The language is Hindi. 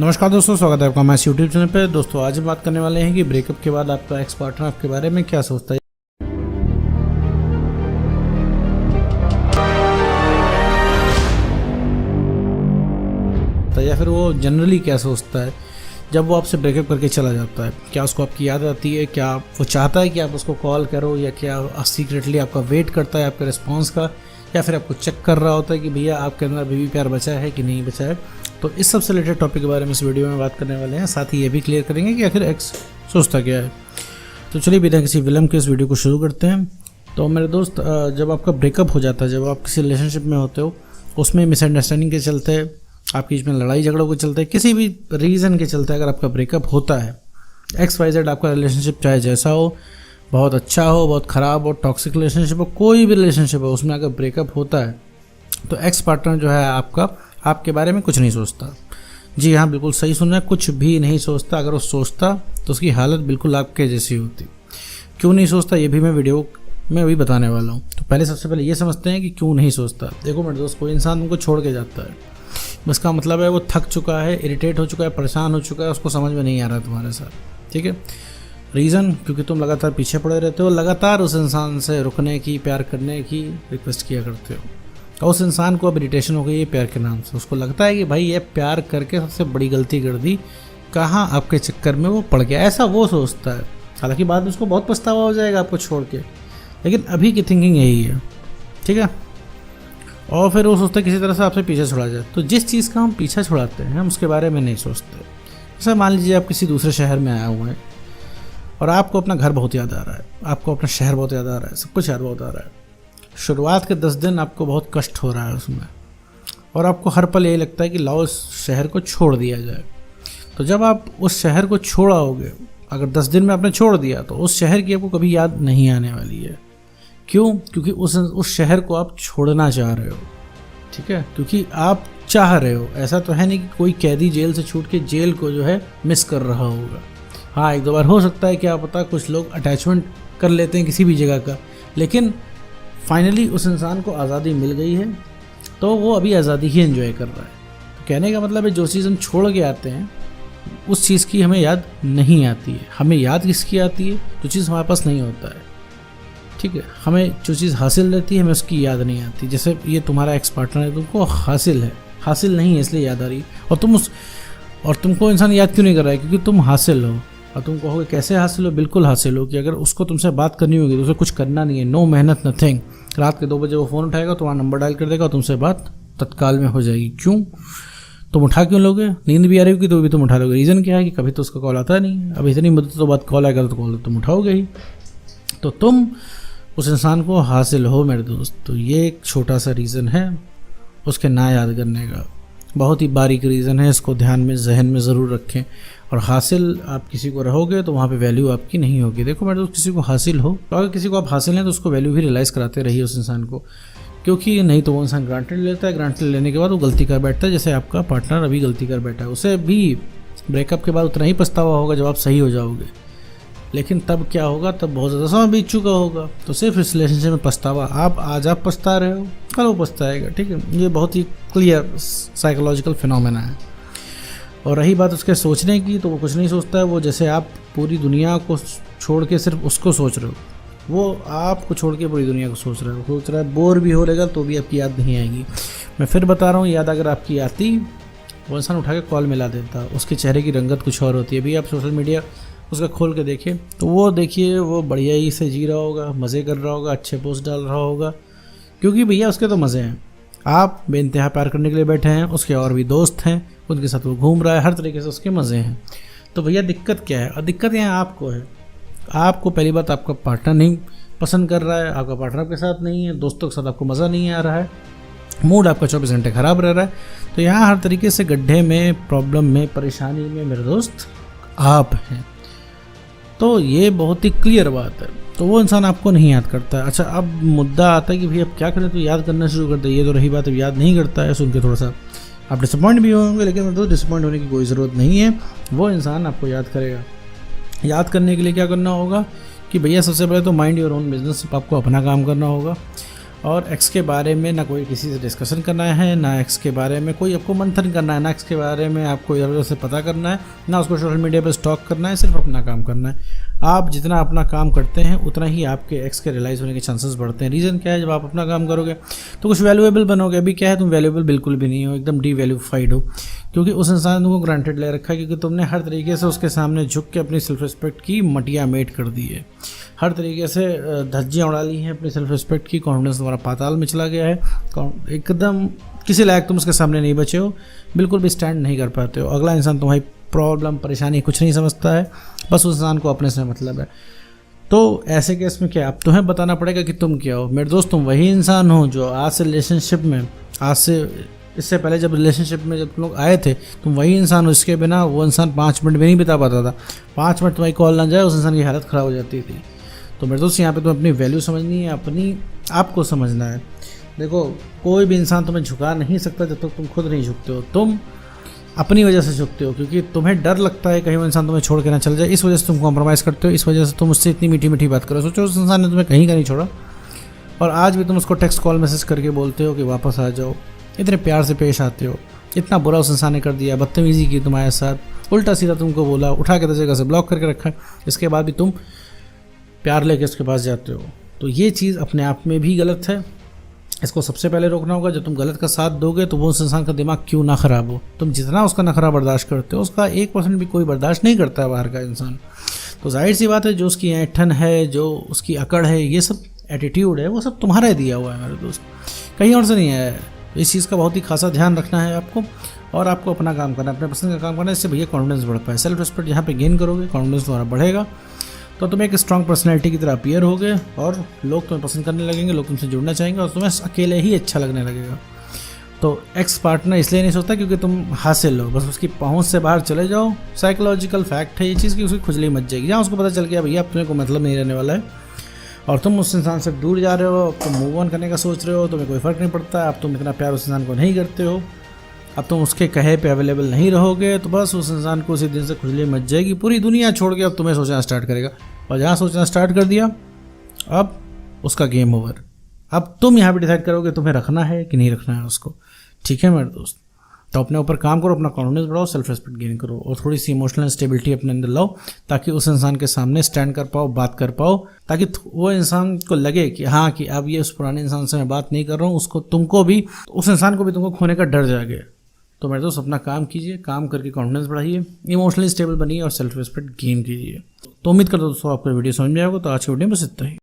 नमस्कार दोस्तों, स्वागत है आपका हमारे यूट्यूब चैनल पे। दोस्तों आज हम बात करने वाले हैं कि ब्रेकअप के बाद आपका एक्स पार्टनर आपके बारे में क्या सोचता है या फिर वो जनरली क्या सोचता है जब वो आपसे ब्रेकअप करके चला जाता है। क्या उसको आपकी याद आती है? क्या वो चाहता है कि आप उसको कॉल करो, या क्या सीक्रेटली आपका वेट करता है आपके रिस्पॉन्स का, या फिर आपको चेक कर रहा होता है कि भैया आपके अंदर अभी भी प्यार बचा है कि नहीं बचा है। तो इस सबसे रिलेटेड टॉपिक के बारे में इस वीडियो में बात करने वाले हैं। साथ ही ये भी क्लियर करेंगे कि आखिर एक्स सोचता क्या है। तो चलिए बिना किसी विलम्ब के इस वीडियो को शुरू करते हैं। तो मेरे दोस्त, जब आपका ब्रेकअप हो जाता है, जब आप किसी रिलेशनशिप में होते हो, उसमें मिसअंडरस्टैंडिंग के चलते, आपके बीच में लड़ाई झगड़ों के चलते, किसी भी रीज़न के चलते अगर आपका ब्रेकअप होता है, XYZ आपका रिलेशनशिप चाहे जैसा हो, बहुत अच्छा हो, बहुत ख़राब हो, टॉक्सिक रिलेशनशिप हो, कोई भी रिलेशनशिप हो, उसमें अगर ब्रेकअप होता है तो एक्स पार्टनर जो है आपका आपके बारे में कुछ नहीं सोचता। जी हाँ, बिल्कुल सही सुनना है, कुछ भी नहीं सोचता। अगर वो सोचता तो उसकी हालत बिल्कुल आपके जैसी होती। क्यों नहीं सोचता ये भी मैं वीडियो में अभी बताने वाला हूँ। तो पहले सबसे पहले ये समझते हैं कि क्यों नहीं सोचता। देखो मेरे दोस्त, कोई इंसान तुमको छोड़ के जाता है, इसका मतलब है वो थक चुका है, इरिटेट हो चुका है, परेशान हो चुका है, उसको समझ में नहीं आ रहा तुम्हारे साथ। ठीक है, रीज़न क्योंकि तुम लगातार पीछे पड़े रहते हो, लगातार उस इंसान से रुकने की, प्यार करने की रिक्वेस्ट किया करते हो। और उस इंसान को अब इरिटेशन हो गई है प्यार के नाम से। उसको लगता है कि भाई ये प्यार करके सबसे बड़ी गलती कर दी, कहाँ आपके चक्कर में वो पड़ गया, ऐसा वो सोचता है। हालांकि बाद में उसको बहुत पछतावा हो जाएगा आपको छोड़ के, लेकिन अभी की थिंकिंग यही है। ठीक है, और फिर वो सोचता है किसी तरह से आपसे पीछे छुड़ा जाए। तो जिस चीज़ का हम पीछा छुड़ाते हैं हम उसके बारे में नहीं सोचते। जैसे मान लीजिए आप किसी दूसरे शहर में आए हुए हैं और आपको अपना घर बहुत याद आ रहा है, आपको अपना शहर बहुत याद आ रहा है, सब कुछ याद बहुत आ रहा है। शुरुआत के 10 दिन आपको बहुत कष्ट हो रहा है उसमें, और आपको हर पल यही लगता है कि लाओ इस शहर को छोड़ दिया जाए। तो जब आप उस शहर को छोड़ाओगे, अगर 10 दिन में आपने छोड़ दिया, तो उस शहर की आपको कभी याद नहीं आने वाली है। क्यों? क्योंकि उस शहर को आप छोड़ना चाह रहे हो। ठीक है, क्योंकि आप चाह रहे हो। ऐसा तो है नहीं कि कोई कैदी जेल से छूट के जेल को जो है मिस कर रहा होगा। हाँ, एक दो बार हो सकता है, क्या पता, कुछ लोग अटैचमेंट कर लेते हैं किसी भी जगह का, लेकिन फाइनली उस इंसान को आज़ादी मिल गई है तो वो अभी आज़ादी ही एंजॉय कर रहा है। तो कहने का मतलब है, जो चीज़ हम छोड़ के आते हैं उस चीज़ की हमें याद नहीं आती है। हमें याद किसकी आती है? जो चीज़ हमारे पास नहीं होता है। ठीक है, हमें जो चीज़ हासिल रहती है हमें उसकी याद नहीं आती। जैसे ये तुम्हारा एक्स पार्टनर है, तुमको हासिल है, हासिल नहीं है इसलिए याद आ रही है। और तुमको इंसान याद क्यों नहीं कर रहा है? क्योंकि तुम हासिल हो। और तुम कहोगे कैसे हासिल हो? बिल्कुल हासिल हो कि अगर उसको तुमसे बात करनी होगी तो उसे कुछ करना नहीं है, नो मेहनत, नथिंग। रात के 2 बजे वो फ़ोन उठाएगा, तुम्हारा नंबर डायल कर देगा और तुमसे बात तत्काल में हो जाएगी। क्यों? तुम उठा क्यों लोगे? नींद भी आ रही होगी तो भी तुम उठा लोगे। रीज़न क्या है कि कभी तो उसका कॉल आता नहीं, अब इतनी मुद्दत तो बाद कॉल आएगा तो कॉल तुम उठाओगे ही। तो तुम उस इंसान को हासिल हो मेरे दोस्त। तो ये एक छोटा सा रीज़न है उसके ना याद करने का, बहुत ही बारीक रीज़न है। इसको ध्यान में, जहन में ज़रूर रखें। और हासिल आप किसी को रहोगे तो वहाँ पे वैल्यू आपकी नहीं होगी। देखो मेरे दोस्त, किसी को हासिल हो तो अगर किसी को आप हासिल हैं तो उसको वैल्यू भी रियलाइज़ कराते रहिए उस इंसान को, क्योंकि नहीं तो वो इंसान ग्रांटेड लेता है। ग्रांटेड लेने के बाद वो गलती कर बैठता है, जैसे आपका पार्टनर अभी गलती कर बैठा है। उसे भी ब्रेकअप के बाद उतना ही पछतावा होगा जब आप सही हो जाओगे, लेकिन तब क्या होगा? तब बहुत ज़्यादा समय बीत चुका होगा। तो सिर्फ इस रिलेशनशिप में पछतावा, आज आप पछता रहे हो, कल वो पछताएगा। ठीक है, ये बहुत ही क्लियर साइकोलॉजिकल फिनोमेना है। और रही बात उसके सोचने की, तो वो कुछ नहीं सोचता है। वो जैसे आप पूरी दुनिया को छोड़ के सिर्फ उसको सोच रहे हो, वो आपको छोड़ के पूरी दुनिया को सोच रहा है। बोर भी हो रहेगा तो भी आपकी याद नहीं आएगी। मैं फिर बता रहा हूँ, याद अगर आपकी आती, वो इंसान उठा के कॉल मिला देता। उसके चेहरे की रंगत कुछ और होती है। अभी आप सोशल मीडिया उसका खोल के देखिए तो वो देखिए, वो बढ़िया ही से जी रहा होगा, मज़े कर रहा होगा, अच्छे पोस्ट डाल रहा होगा, क्योंकि भैया उसके तो मज़े हैं। आप बेइंतहा प्यार करने के लिए बैठे हैं, उसके और भी दोस्त हैं, उनके साथ वो घूम रहा है, हर तरीके से उसके मज़े हैं। तो भैया दिक्कत क्या है? और दिक्कत यहाँ आपको है। आपको पहली बात, आपका पार्टनर नहीं पसंद कर रहा है, आपका पार्टनर आपके साथ नहीं है, दोस्तों के साथ आपको मज़ा नहीं आ रहा है, मूड आपका 24 घंटे ख़राब रह रहा है। तो यहाँ हर तरीके से गड्ढे में, प्रॉब्लम में, परेशानी में मेरे दोस्त आप हैं। तो ये बहुत ही क्लियर बात है। तो वो इंसान आपको नहीं याद करता है। अच्छा, अब मुद्दा आता है कि भाई अब क्या करें? तो याद करना शुरू कर दे। ये तो रही बात, अब याद नहीं करता है। सुन के थोड़ा सा आप डिसअपॉइंट भी होंगे, लेकिन तो डिसअपॉइंट होने की कोई ज़रूरत नहीं है। वो इंसान आपको याद करेगा। याद करने के लिए क्या करना होगा कि भैया सबसे पहले तो माइंड योर ओन बिजनेस, आपको अपना काम करना होगा। और एक्स के बारे में ना कोई किसी से डिस्कशन करना है, ना एक्स के बारे में कोई आपको मंथन करना है, ना एक्स के बारे में आपको इधर उधर से पता करना है, ना उसको सोशल मीडिया पर स्टॉक करना है, सिर्फ अपना काम करना है। आप जितना अपना काम करते हैं उतना ही आपके एक्स के रियलाइज़ होने के चांसेस बढ़ते हैं। रीज़न क्या है, जब आप अपना काम करोगे तो कुछ वैल्यूएबल बनोगे। अभी क्या है, तुम वैल्यूएबल बिल्कुल भी नहीं हो, एकदम डीवैल्यूफाइड हो, क्योंकि उस इंसान ने तुमको ग्रांटेड ले रखा है, क्योंकि तुमने हर तरीके से उसके सामने झुक के अपनी सेल्फ रिस्पेक्ट की मटिया मेट कर दी है, हर तरीके से धज्जियाँ उड़ा ली हैं अपनी सेल्फ रिस्पेक्ट की। कॉन्फिडेंस तुम्हारा पाताल में चला गया है, एकदम किसी लायक तुम उसके सामने नहीं बचे हो, बिल्कुल भी स्टैंड नहीं कर पाते हो। अगला इंसान तुम्हारी प्रॉब्लम परेशानी कुछ नहीं समझता है, बस उस इंसान को अपने से मतलब है। तो ऐसे केस में क्या, अब तुम्हें बताना पड़ेगा कि तुम क्या हो। मेरे दोस्त, तुम वही इंसान हो जो आज से रिलेशनशिप में, इससे पहले जब रिलेशनशिप में जब तुम लोग आए थे, तुम वही इंसान हो। इसके बिना वो इंसान 5 मिनट भी नहीं बिता पाता था। 5 मिनट तुम्हारी कॉल ना जाए, उस इंसान की हालत ख़राब हो जाती थी। तो मेरे दोस्त, यहाँ पे तुम्हें अपनी वैल्यू समझनी है, अपनी आप को समझना है। देखो, कोई भी इंसान तुम्हें झुका नहीं सकता जब तक तुम खुद नहीं झुकते हो। तुम अपनी वजह से झुकते हो, क्योंकि तुम्हें डर लगता है कहीं वो इंसान तुम्हें छोड़ के ना चल जाए, इस वजह से तुम कॉम्प्रोमाइज़ करते हो, इस वजह से तुम उससे इतनी मीठी मीठी बात करो। सोचो, उस इंसान ने तुम्हें कहीं का नहीं छोड़ा और आज भी तुम उसको टेक्स्ट कॉल मैसेज करके बोलते हो कि वापस आ जाओ, इतने प्यार से पेश आते हो। इतना बुरा उस इंसान ने कर दिया, बदतमीज़ी की तुम्हारे साथ, उल्टा सीधा तुमको बोला, उठा के 10 जगह से ब्लॉक करके रखा, इसके बाद भी तुम प्यार लेके उसके पास जाते हो। तो ये चीज़ अपने आप में भी गलत है, इसको सबसे पहले रोकना होगा। जब तुम गलत का साथ दोगे तो वो उस इंसान का दिमाग क्यों ना ख़राब हो। तुम जितना उसका नखरा बर्दाश्त करते हो, उसका 1% भी कोई बर्दाश्त नहीं करता है बाहर का इंसान। तो जाहिर सी बात है, जो उसकी ऐंठन है, जो उसकी अकड़ है, ये सब एटीट्यूड है, वो सब तुम्हारा ही दिया हुआ है मेरे दोस्त, कहीं और से नहीं है। इस चीज़ का बहुत ही खासा ध्यान रखना है आपको, और आपको अपना काम करना है, अपने पसंद का काम करना है। इससे भैया कॉन्फिडेंस बढ़ पाए, सेल्फ रिस्पेक्ट यहाँ पे गेन करोगे, कॉन्फिडेंस तुम्हारा बढ़ेगा, तो तुम एक स्ट्रॉन्ग पर्सनैलिटी की तरह अपीयर होगे और लोग तुम्हें पसंद करने लगेंगे, लोग तुमसे जुड़ना चाहेंगे और तुम्हें अकेले ही अच्छा लगने लगेगा। तो एक्स पार्टनर इसलिए नहीं सोचता क्योंकि तुम हासिल हो, बस उसकी पहुंच से बाहर चले जाओ। साइकोलॉजिकल फैक्ट है ये चीज़ कि उसकी खुजली मच जाएगी। जहाँ उसको पता चल गया भैया अब तुम्हें कोई मतलब नहीं रहने वाला है और तुम उस इंसान से दूर जा रहे हो, अब तुम मूव ऑन करने का सोच रहे हो, तुम्हें कोई फ़र्क नहीं पड़ता, अब तुम इतना प्यार उस इंसान को नहीं करते हो, अब तुम उसके कहे पे अवेलेबल नहीं रहोगे, तो बस उस इंसान को उसी दिन से खुजली मच जाएगी, पूरी दुनिया छोड़ के अब तुम्हें सोचना स्टार्ट करेगा। और जहाँ सोचना स्टार्ट कर दिया, अब उसका गेम ओवर। अब तुम यहाँ पे डिसाइड करोगे तुम्हें रखना है कि नहीं रखना है उसको। ठीक है मेरे दोस्त, तो अपने ऊपर काम करो, अपना कॉन्फिडेंस बढ़ाओ, सेल्फ रिस्पेक्ट गेन करो और थोड़ी सी इमोशनल स्टेबिलिटी अपने अंदर लाओ, ताकि उस इंसान के सामने स्टैंड कर पाओ, बात कर पाओ, ताकि वो इंसान को लगे कि हाँ, कि अब ये उस पुराने इंसान से मैं बात नहीं कर रहा हूँ, उसको तुमको भी, उस इंसान को भी तुमको खोने का डर जागे। तो मेरे दोस्त, अपना काम कीजिए, काम करके कॉन्फिडेंस बढ़ाइए, इमोशनली स्टेबल बनिए और सेल्फ रिस्पेक्ट गेन कीजिए। तो उम्मीद करता हूँ दोस्तों आपको वीडियो समझ में आएगा। तो आज की वीडियो में बस इतना ही।